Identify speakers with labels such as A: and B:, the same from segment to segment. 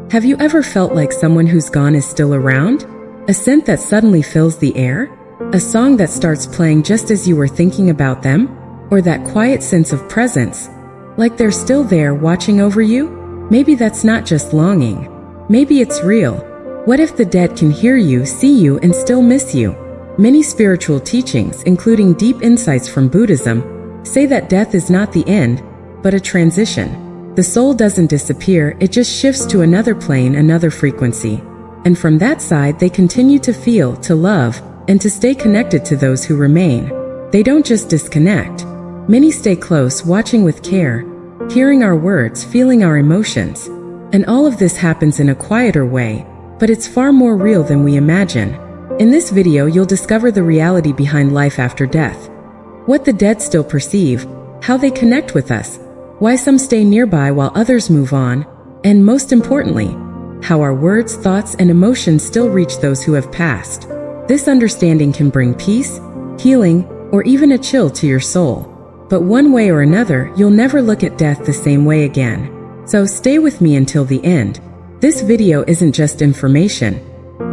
A: Have you ever felt like someone who's gone is still around? A scent that suddenly fills the air? A song that starts playing just as you were thinking about them? Or that quiet sense of presence, like they're still there watching over you? Maybe that's not just longing. Maybe it's real. What if the dead can hear you, see you, and still miss you? Many spiritual teachings, including deep insights from Buddhism, say that death is not the end, but a transition. The soul doesn't disappear, it just shifts to another plane, another frequency. And from that side they continue to feel, to love, and to stay connected to those who remain. They don't just disconnect. Many stay close, watching with care, hearing our words, feeling our emotions. And all of this happens in a quieter way, but it's far more real than we imagine. In this video you'll discover the reality behind life after death. What the dead still perceive, how they connect with us, why some stay nearby while others move on, and most importantly, how our words, thoughts, and emotions still reach those who have passed. This understanding can bring peace, healing, or even a chill to your soul. But one way or another, you'll never look at death the same way again. So stay with me until the end. This video isn't just information.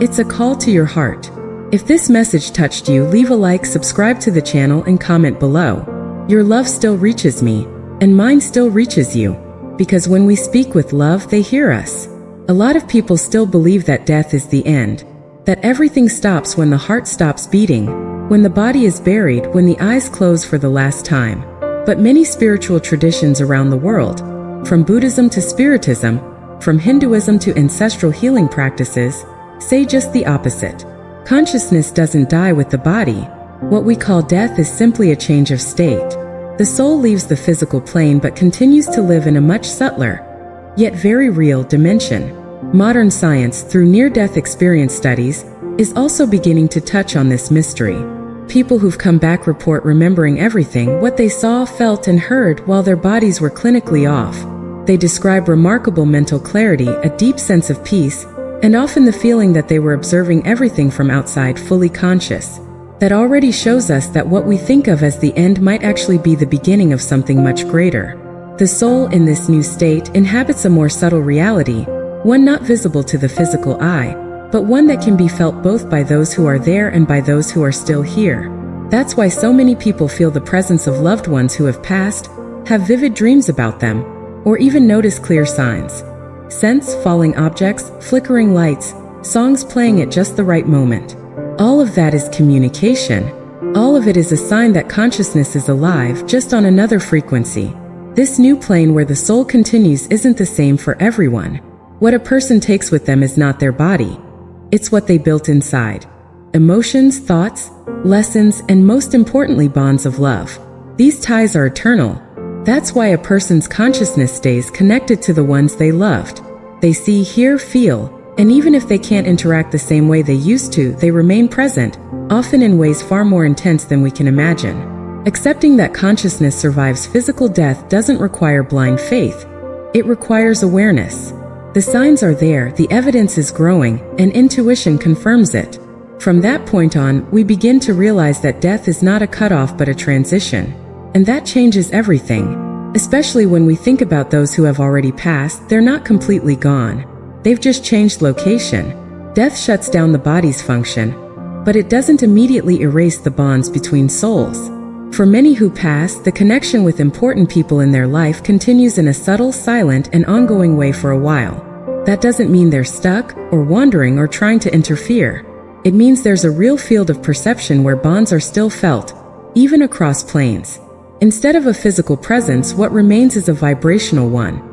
A: It's a call to your heart. If this message touched you, leave a like, subscribe to the channel, and comment below. Your love still reaches me, and mine still reaches you. Because when we speak with love, they hear us. A lot of people still believe that death is the end. That everything stops when the heart stops beating, when the body is buried, when the eyes close for the last time. But many spiritual traditions around the world, from Buddhism to Spiritism, from Hinduism to ancestral healing practices, say just the opposite. Consciousness doesn't die with the body. What we call death is simply a change of state. The soul leaves the physical plane but continues to live in a much subtler, yet very real dimension. Modern science, through near-death experience studies, is also beginning to touch on this mystery. People who've come back report remembering everything, what they saw, felt, and heard while their bodies were clinically off. They describe remarkable mental clarity, a deep sense of peace, and often the feeling that they were observing everything from outside, fully conscious. That already shows us that what we think of as the end might actually be the beginning of something much greater. The soul in this new state inhabits a more subtle reality, one not visible to the physical eye, but one that can be felt both by those who are there and by those who are still here. That's why so many people feel the presence of loved ones who have passed, have vivid dreams about them, or even notice clear signs. Scents, falling objects, flickering lights, songs playing at just the right moment. All of that is communication. All of it is a sign that consciousness is alive, just on another frequency. This new plane where the soul continues isn't the same for everyone. What a person takes with them is not their body. It's what they built inside. Emotions, thoughts, lessons, and most importantly, bonds of love. These ties are eternal. That's why a person's consciousness stays connected to the ones they loved. They see, hear, feel, and even if they can't interact the same way they used to, they remain present, often in ways far more intense than we can imagine. Accepting that consciousness survives physical death doesn't require blind faith. It requires awareness. The signs are there, the evidence is growing, and intuition confirms it. From that point on, we begin to realize that death is not a cutoff but a transition. And that changes everything. Especially when we think about those who have already passed, they're not completely gone. They've just changed location. Death shuts down the body's function, but it doesn't immediately erase the bonds between souls. For many who pass, the connection with important people in their life continues in a subtle, silent, and ongoing way for a while. That doesn't mean they're stuck, or wandering, or trying to interfere. It means there's a real field of perception where bonds are still felt, even across planes. Instead of a physical presence, what remains is a vibrational one.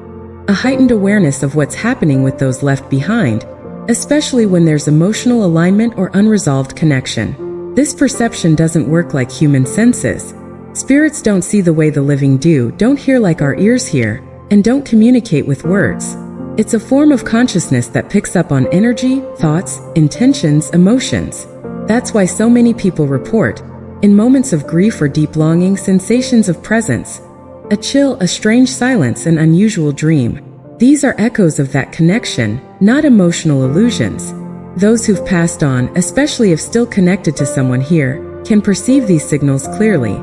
A: A heightened awareness of what's happening with those left behind, especially when there's emotional alignment or unresolved connection. This perception doesn't work like human senses. Spirits don't see the way the living do, don't hear like our ears hear, and don't communicate with words. It's a form of consciousness that picks up on energy, thoughts, intentions, emotions. That's why so many people report, in moments of grief or deep longing, sensations of presence, a chill, a strange silence, an unusual dream. These are echoes of that connection, not emotional illusions. Those who've passed on, especially if still connected to someone here, can perceive these signals clearly.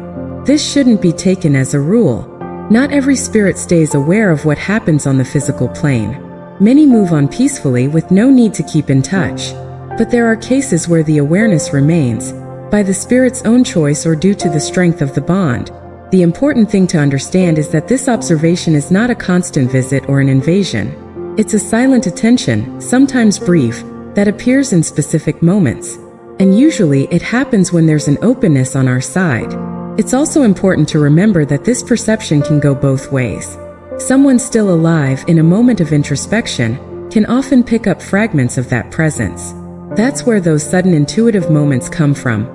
A: This shouldn't be taken as a rule. Not every spirit stays aware of what happens on the physical plane. Many move on peacefully with no need to keep in touch. But there are cases where the awareness remains, by the spirit's own choice or due to the strength of the bond. The important thing to understand is that this observation is not a constant visit or an invasion. It's a silent attention, sometimes brief, that appears in specific moments. And usually it happens when there's an openness on our side. It's also important to remember that this perception can go both ways. Someone still alive in a moment of introspection can often pick up fragments of that presence. That's where those sudden intuitive moments come from.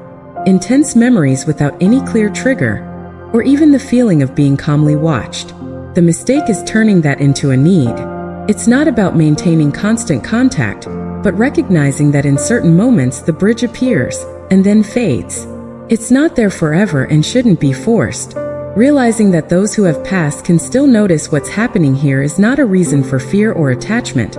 A: Intense memories without any clear trigger, or even the feeling of being calmly watched. The mistake is turning that into a need. It's not about maintaining constant contact, but recognizing that in certain moments the bridge appears and then fades. It's not there forever and shouldn't be forced. Realizing that those who have passed can still notice what's happening here is not a reason for fear or attachment.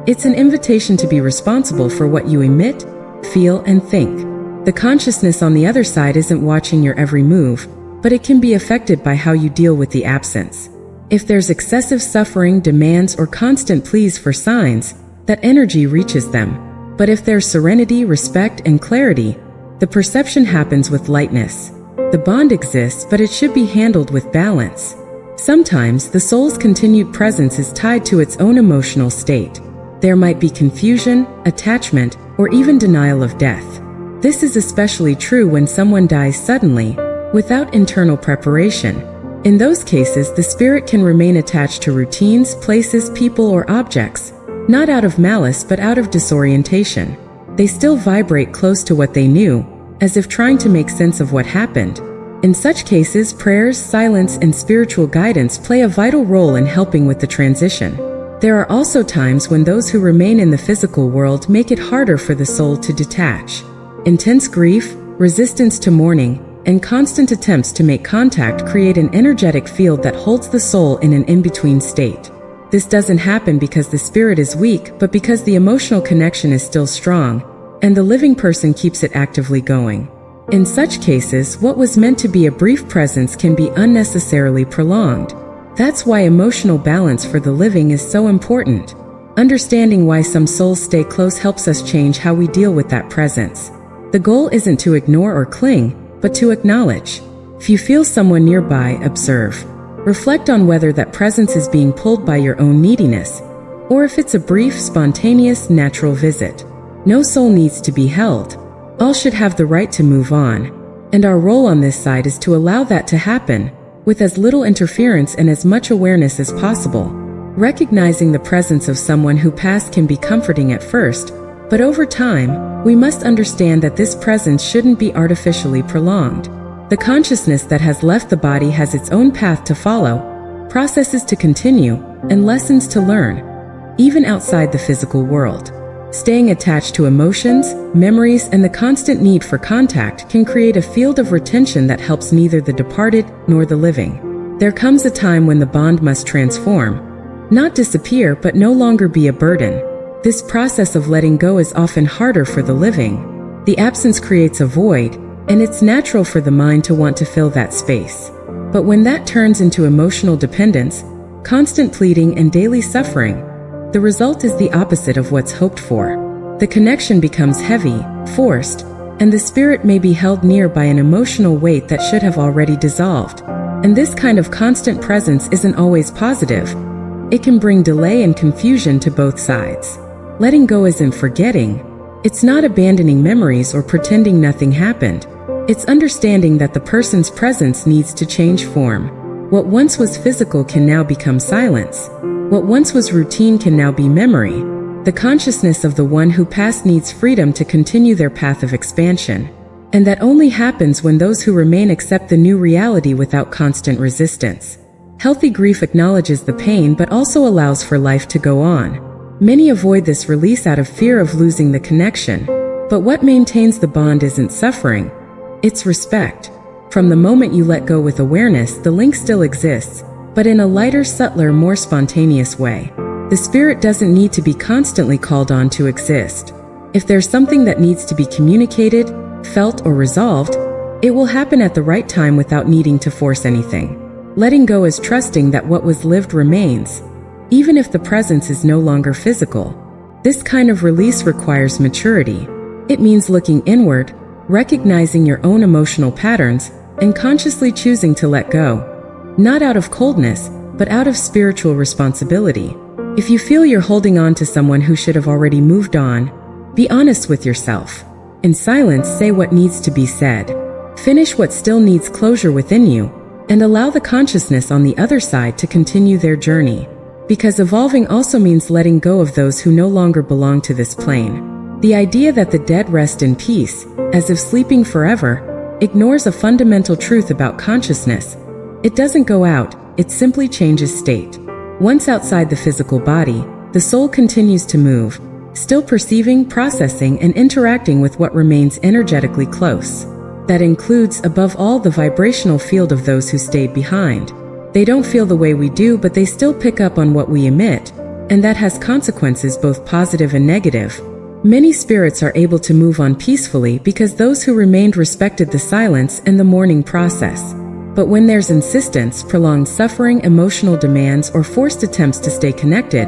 A: It's an invitation to be responsible for what you emit, feel, and think. The consciousness on the other side isn't watching your every move, but it can be affected by how you deal with the absence. If there's excessive suffering, demands, or constant pleas for signs, that energy reaches them. But if there's serenity, respect, and clarity, the perception happens with lightness. The bond exists, but it should be handled with balance. Sometimes the soul's continued presence is tied to its own emotional state. There might be confusion, attachment, or even denial of death. This is especially true when someone dies suddenly, without internal preparation. In those cases, the spirit can remain attached to routines, places, people, or objects, not out of malice but out of disorientation. They still vibrate close to what they knew, as if trying to make sense of what happened. In such cases, prayers, silence, and spiritual guidance play a vital role in helping with the transition. There are also times when those who remain in the physical world make it harder for the soul to detach. Intense grief, resistance to mourning, and constant attempts to make contact create an energetic field that holds the soul in an in-between state. This doesn't happen because the spirit is weak, but because the emotional connection is still strong, and the living person keeps it actively going. In such cases, what was meant to be a brief presence can be unnecessarily prolonged. That's why emotional balance for the living is so important. Understanding why some souls stay close helps us change how we deal with that presence. The goal isn't to ignore or cling, but to acknowledge. If you feel someone nearby, observe. Reflect on whether that presence is being pulled by your own neediness, or if it's a brief, spontaneous, natural visit. No soul needs to be held. All should have the right to move on. And our role on this side is to allow that to happen, with as little interference and as much awareness as possible. Recognizing the presence of someone who passed can be comforting at first, but over time, we must understand that this presence shouldn't be artificially prolonged. The consciousness that has left the body has its own path to follow, processes to continue, and lessons to learn, even outside the physical world. Staying attached to emotions, memories, and the constant need for contact can create a field of retention that helps neither the departed nor the living. There comes a time when the bond must transform, not disappear but no longer be a burden. This process of letting go is often harder for the living. The absence creates a void, and it's natural for the mind to want to fill that space. But when that turns into emotional dependence, constant pleading, and daily suffering, the result is the opposite of what's hoped for. The connection becomes heavy, forced, and the spirit may be held near by an emotional weight that should have already dissolved. And this kind of constant presence isn't always positive. It can bring delay and confusion to both sides. Letting go isn't forgetting. It's not abandoning memories or pretending nothing happened. It's understanding that the person's presence needs to change form. What once was physical can now become silence. What once was routine can now be memory. The consciousness of the one who passed needs freedom to continue their path of expansion. And that only happens when those who remain accept the new reality without constant resistance. Healthy grief acknowledges the pain but also allows for life to go on. Many avoid this release out of fear of losing the connection. But what maintains the bond isn't suffering. It's respect. From the moment you let go with awareness, the link still exists, but in a lighter, subtler, more spontaneous way. The spirit doesn't need to be constantly called on to exist. If there's something that needs to be communicated, felt, or resolved, it will happen at the right time without needing to force anything. Letting go is trusting that what was lived remains, even if the presence is no longer physical. This kind of release requires maturity. It means looking inward, recognizing your own emotional patterns, and consciously choosing to let go. Not out of coldness, but out of spiritual responsibility. If you feel you're holding on to someone who should have already moved on, be honest with yourself. In silence, say what needs to be said. Finish what still needs closure within you, and allow the consciousness on the other side to continue their journey. Because evolving also means letting go of those who no longer belong to this plane. The idea that the dead rest in peace, as if sleeping forever, ignores a fundamental truth about consciousness. It doesn't go out, it simply changes state. Once outside the physical body, the soul continues to move, still perceiving, processing, and interacting with what remains energetically close. That includes, above all, the vibrational field of those who stayed behind. They don't feel the way we do, but they still pick up on what we emit, and that has consequences both positive and negative. Many spirits are able to move on peacefully because those who remained respected the silence and the mourning process. But when there's insistence, prolonged suffering, emotional demands, or forced attempts to stay connected,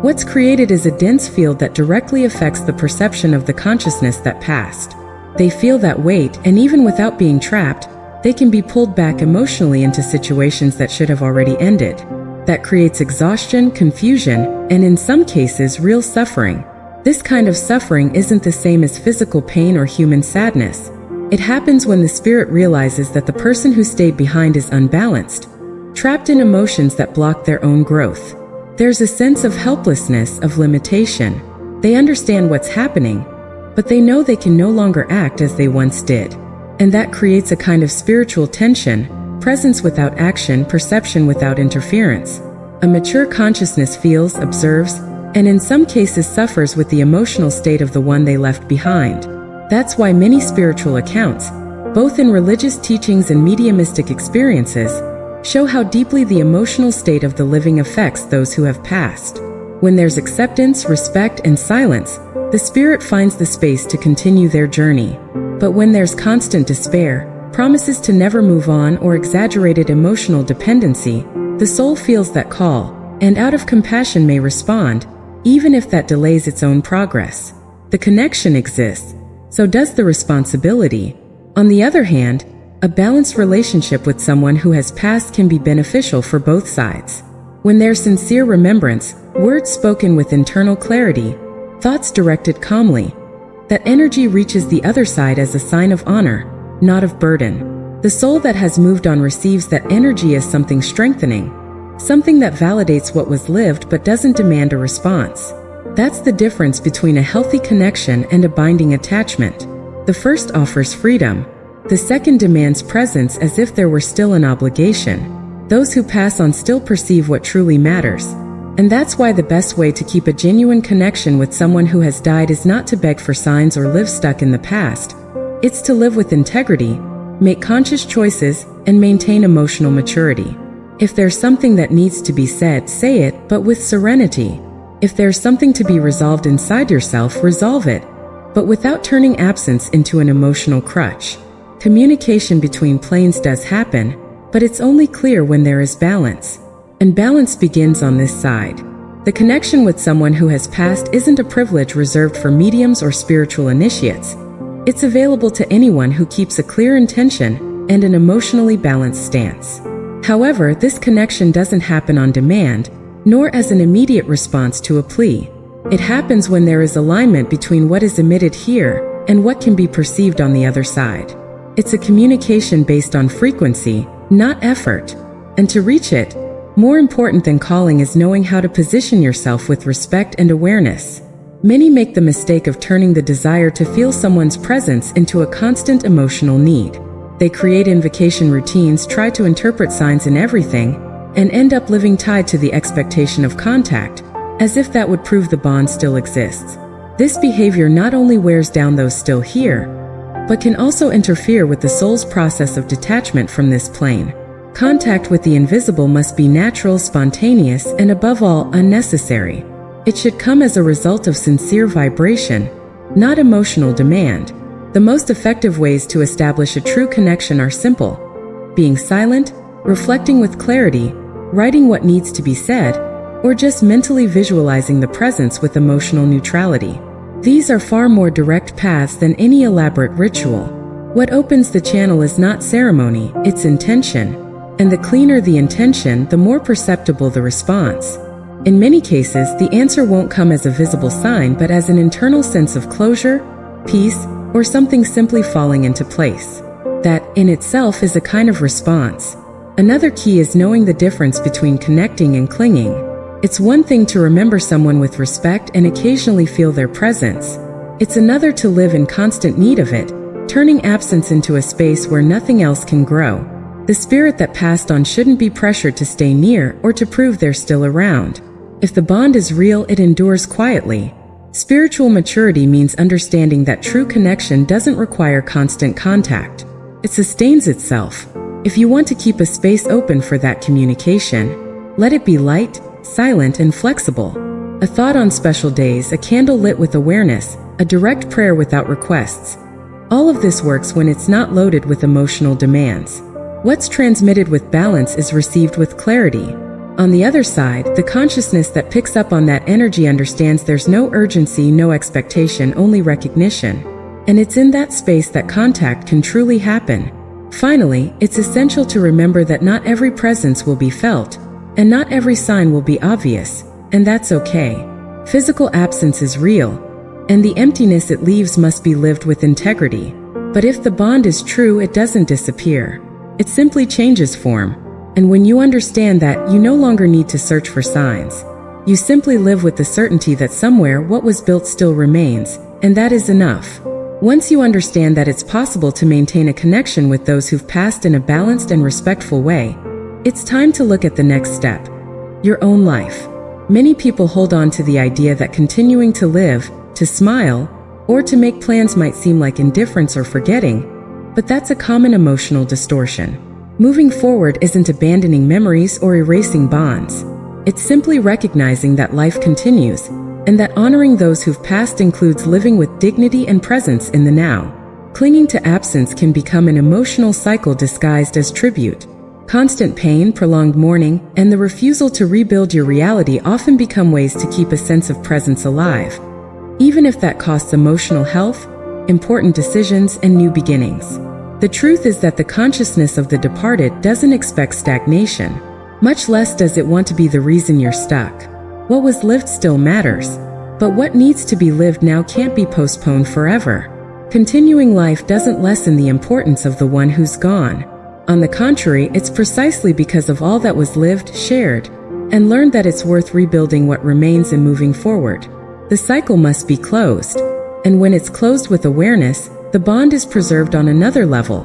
A: what's created is a dense field that directly affects the perception of the consciousness that passed. They feel that weight, and even without being trapped, they can be pulled back emotionally into situations that should have already ended. That creates exhaustion, confusion, and in some cases, real suffering. This kind of suffering isn't the same as physical pain or human sadness. It happens when the spirit realizes that the person who stayed behind is unbalanced, trapped in emotions that block their own growth. There's a sense of helplessness, of limitation. They understand what's happening, but they know they can no longer act as they once did. And that creates a kind of spiritual tension, presence without action, perception without interference. A mature consciousness feels, observes, and in some cases suffers with the emotional state of the one they left behind. That's why many spiritual accounts, both in religious teachings and mediumistic experiences, show how deeply the emotional state of the living affects those who have passed. When there's acceptance, respect, and silence, the spirit finds the space to continue their journey. But when there's constant despair, promises to never move on, or exaggerated emotional dependency, the soul feels that call, and out of compassion may respond, even if that delays its own progress. The connection exists, so does the responsibility. On the other hand, a balanced relationship with someone who has passed can be beneficial for both sides. When there's sincere remembrance, words spoken with internal clarity, thoughts directed calmly, that energy reaches the other side as a sign of honor, not of burden. The soul that has moved on receives that energy as something strengthening, something that validates what was lived but doesn't demand a response. That's the difference between a healthy connection and a binding attachment. The first offers freedom. The second demands presence as if there were still an obligation. Those who pass on still perceive what truly matters. And that's why the best way to keep a genuine connection with someone who has died is not to beg for signs or live stuck in the past. It's to live with integrity, make conscious choices, and maintain emotional maturity. If there's something that needs to be said, say it, but with serenity. If there's something to be resolved inside yourself, resolve it, but without turning absence into an emotional crutch. Communication between planes does happen, but it's only clear when there is balance. And balance begins on this side. The connection with someone who has passed isn't a privilege reserved for mediums or spiritual initiates. It's available to anyone who keeps a clear intention and an emotionally balanced stance. However, this connection doesn't happen on demand, nor as an immediate response to a plea. It happens when there is alignment between what is emitted here and what can be perceived on the other side. It's a communication based on frequency, not effort. And to reach it, more important than calling is knowing how to position yourself with respect and awareness. Many make the mistake of turning the desire to feel someone's presence into a constant emotional need. They create invocation routines, try to interpret signs in everything, and end up living tied to the expectation of contact, as if that would prove the bond still exists. This behavior not only wears down those still here, but can also interfere with the soul's process of detachment from this plane. Contact with the invisible must be natural, spontaneous, and above all, unnecessary. It should come as a result of sincere vibration, not emotional demand. The most effective ways to establish a true connection are simple: being silent, reflecting with clarity, writing what needs to be said, or just mentally visualizing the presence with emotional neutrality. These are far more direct paths than any elaborate ritual. What opens the channel is not ceremony, it's intention. And the cleaner the intention, the more perceptible the response. In many cases, the answer won't come as a visible sign but as an internal sense of closure, peace, or something simply falling into place. That, in itself, is a kind of response. Another key is knowing the difference between connecting and clinging. It's one thing to remember someone with respect and occasionally feel their presence. It's another to live in constant need of it, turning absence into a space where nothing else can grow. The spirit that passed on shouldn't be pressured to stay near or to prove they're still around. If the bond is real, it endures quietly. Spiritual maturity means understanding that true connection doesn't require constant contact. It sustains itself. If you want to keep a space open for that communication, let it be light, silent, and flexible. A thought on special days, a candle lit with awareness, a direct prayer without requests. All of this works when it's not loaded with emotional demands. What's transmitted with balance is received with clarity. On the other side, the consciousness that picks up on that energy understands there's no urgency, no expectation, only recognition. And it's in that space that contact can truly happen. Finally, it's essential to remember that not every presence will be felt, and not every sign will be obvious, and that's okay. Physical absence is real, and the emptiness it leaves must be lived with integrity. But if the bond is true, it doesn't disappear. It simply changes form. And when you understand that, you no longer need to search for signs. You simply live with the certainty that somewhere what was built still remains, and that is enough. Once you understand that it's possible to maintain a connection with those who've passed in a balanced and respectful way, it's time to look at the next step. Your own life. Many people hold on to the idea that continuing to live, to smile, or to make plans might seem like indifference or forgetting, but that's a common emotional distortion. Moving forward isn't abandoning memories or erasing bonds. It's simply recognizing that life continues, and that honoring those who've passed includes living with dignity and presence in the now. Clinging to absence can become an emotional cycle disguised as tribute. Constant pain, prolonged mourning, and the refusal to rebuild your reality often become ways to keep a sense of presence alive, even if that costs emotional health, important decisions, and new beginnings. The truth is that the consciousness of the departed doesn't expect stagnation, much less does it want to be the reason you're stuck. What was lived still matters, but what needs to be lived now can't be postponed forever. Continuing life doesn't lessen the importance of the one who's gone. On the contrary, it's precisely because of all that was lived, shared, and learned that it's worth rebuilding what remains and moving forward. The cycle must be closed, and when it's closed with awareness, the bond is preserved on another level,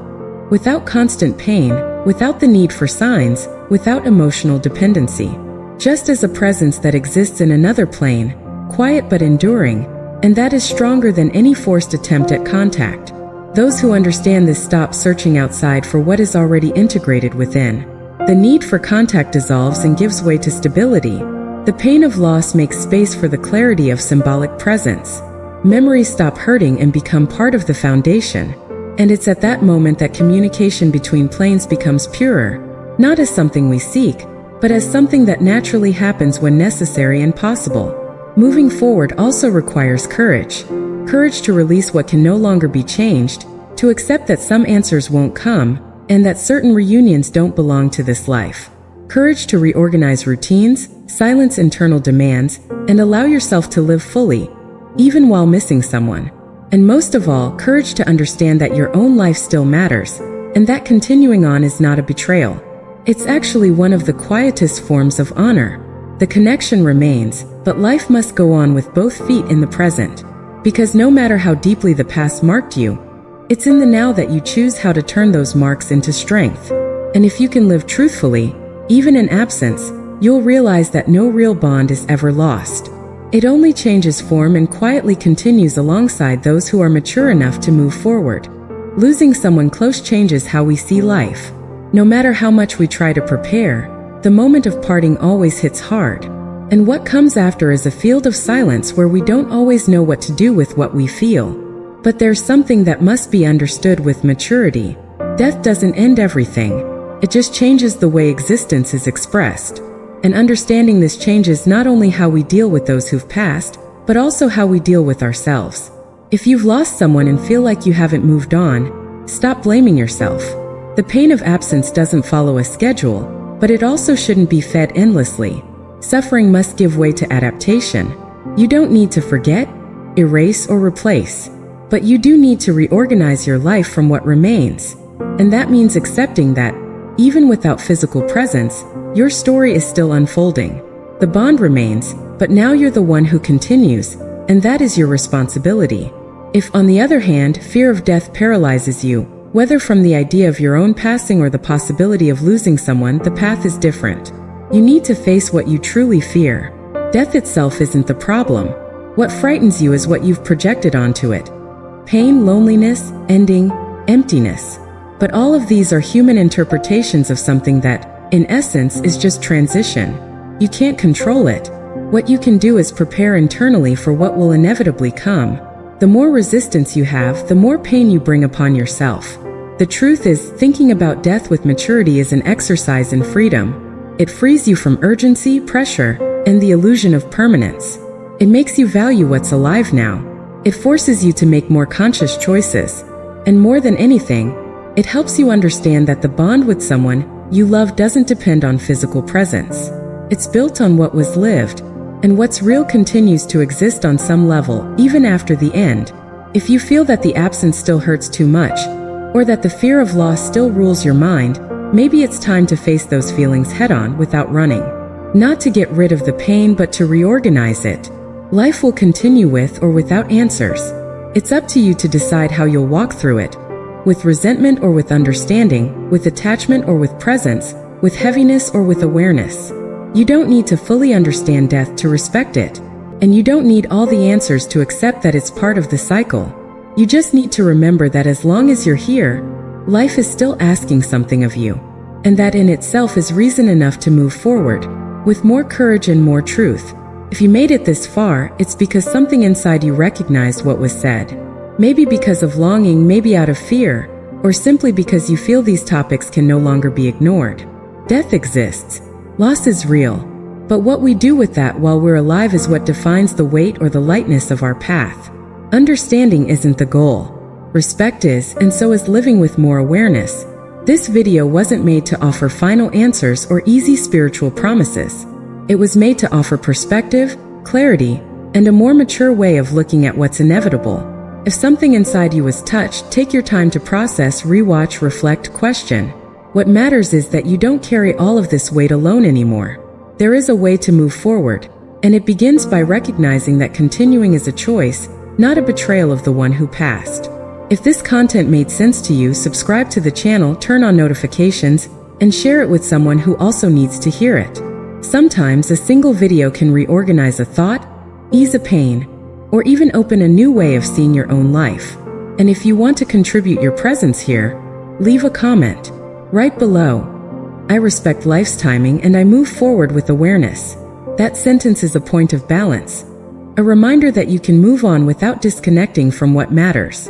A: without constant pain, without the need for signs, without emotional dependency. Just as a presence that exists in another plane, quiet but enduring, and that is stronger than any forced attempt at contact. Those who understand this stop searching outside for what is already integrated within. The need for contact dissolves and gives way to stability. The pain of loss makes space for the clarity of symbolic presence. Memories stop hurting and become part of the foundation. And it's at that moment that communication between planes becomes purer, not as something we seek, but as something that naturally happens when necessary and possible. Moving forward also requires courage. Courage to release what can no longer be changed, to accept that some answers won't come, and that certain reunions don't belong to this life. Courage to reorganize routines, silence internal demands, and allow yourself to live fully, even while missing someone. And most of all, courage to understand that your own life still matters, and that continuing on is not a betrayal. It's actually one of the quietest forms of honor. The connection remains, but life must go on with both feet in the present. Because no matter how deeply the past marked you, it's in the now that you choose how to turn those marks into strength. And if you can live truthfully, even in absence, you'll realize that no real bond is ever lost. It only changes form and quietly continues alongside those who are mature enough to move forward. Losing someone close changes how we see life. No matter how much we try to prepare, the moment of parting always hits hard. And what comes after is a field of silence where we don't always know what to do with what we feel. But there's something that must be understood with maturity. Death doesn't end everything. It just changes the way existence is expressed. And understanding this changes not only how we deal with those who've passed, but also how we deal with ourselves. If you've lost someone and feel like you haven't moved on, stop blaming yourself. The pain of absence doesn't follow a schedule, but it also shouldn't be fed endlessly. Suffering must give way to adaptation. You don't need to forget, erase, or replace, but you do need to reorganize your life from what remains. And that means accepting that, even without physical presence, your story is still unfolding. The bond remains, but now you're the one who continues, and that is your responsibility. If, on the other hand, fear of death paralyzes you, whether from the idea of your own passing or the possibility of losing someone, the path is different. You need to face what you truly fear. Death itself isn't the problem. What frightens you is what you've projected onto it. Pain, loneliness, ending, emptiness. But all of these are human interpretations of something that, in essence, is just transition. You can't control it. What you can do is prepare internally for what will inevitably come. The more resistance you have, the more pain you bring upon yourself. The truth is, thinking about death with maturity is an exercise in freedom. It frees you from urgency, pressure, and the illusion of permanence. It makes you value what's alive now. It forces you to make more conscious choices. And more than anything, it helps you understand that the bond with someone you love doesn't depend on physical presence. It's built on what was lived, and what's real continues to exist on some level, even after the end. If you feel that the absence still hurts too much, or that the fear of loss still rules your mind, maybe it's time to face those feelings head-on without running. Not to get rid of the pain, but to reorganize it. Life will continue with or without answers. It's up to you to decide how you'll walk through it. With resentment or with understanding, with attachment or with presence, with heaviness or with awareness. You don't need to fully understand death to respect it, and you don't need all the answers to accept that it's part of the cycle. You just need to remember that as long as you're here, life is still asking something of you, and that in itself is reason enough to move forward, with more courage and more truth. If you made it this far, it's because something inside you recognized what was said. Maybe because of longing, maybe out of fear, or simply because you feel these topics can no longer be ignored. Death exists. Loss is real. But what we do with that while we're alive is what defines the weight or the lightness of our path. Understanding isn't the goal. Respect is, and so is living with more awareness. This video wasn't made to offer final answers or easy spiritual promises. It was made to offer perspective, clarity, and a more mature way of looking at what's inevitable. If something inside you was touched, take your time to process, rewatch, reflect, question. What matters is that you don't carry all of this weight alone anymore. There is a way to move forward, and it begins by recognizing that continuing is a choice, not a betrayal of the one who passed. If this content made sense to you, subscribe to the channel, turn on notifications, and share it with someone who also needs to hear it. Sometimes a single video can reorganize a thought, ease a pain, or even open a new way of seeing your own life. And if you want to contribute your presence here, leave a comment. Right below. I respect life's timing and I move forward with awareness. That sentence is a point of balance. A reminder that you can move on without disconnecting from what matters.